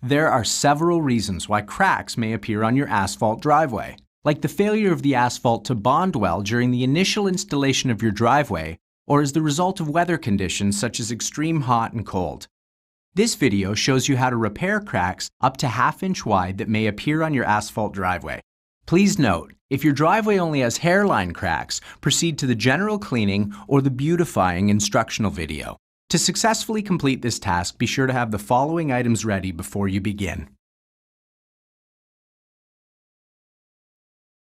There are several reasons why cracks may appear on your asphalt driveway, like the failure of the asphalt to bond well during the initial installation of your driveway or as the result of weather conditions such as extreme hot and cold. This video shows you how to repair cracks up to 1/2 inch wide that may appear on your asphalt driveway. Please note, if your driveway only has hairline cracks, proceed to the general cleaning or the beautifying instructional video. To successfully complete this task, be sure to have the following items ready before you begin.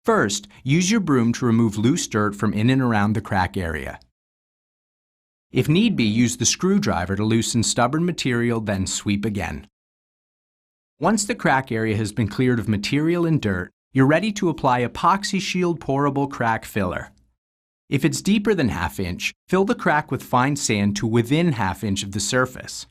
First, use your broom to remove loose dirt from in and around the crack area. If need be, use the screwdriver to loosen stubborn material, then sweep again. Once the crack area has been cleared of material and dirt, you're ready to apply Epoxyshield pourable crack filler. If it's deeper than 1/2 inch, fill the crack with fine sand to within 1/2 inch of the surface.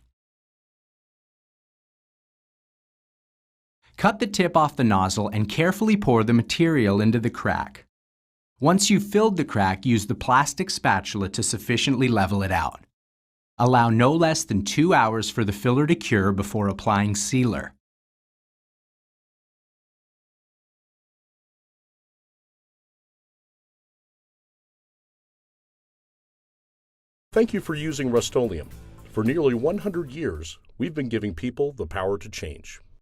Cut the tip off the nozzle and carefully pour the material into the crack. Once you've filled the crack, use the plastic spatula to sufficiently level it out. Allow no less than 2 hours for the filler to cure before applying sealer. Thank you for using Rust-Oleum. For nearly 100 years, we've been giving people the power to change.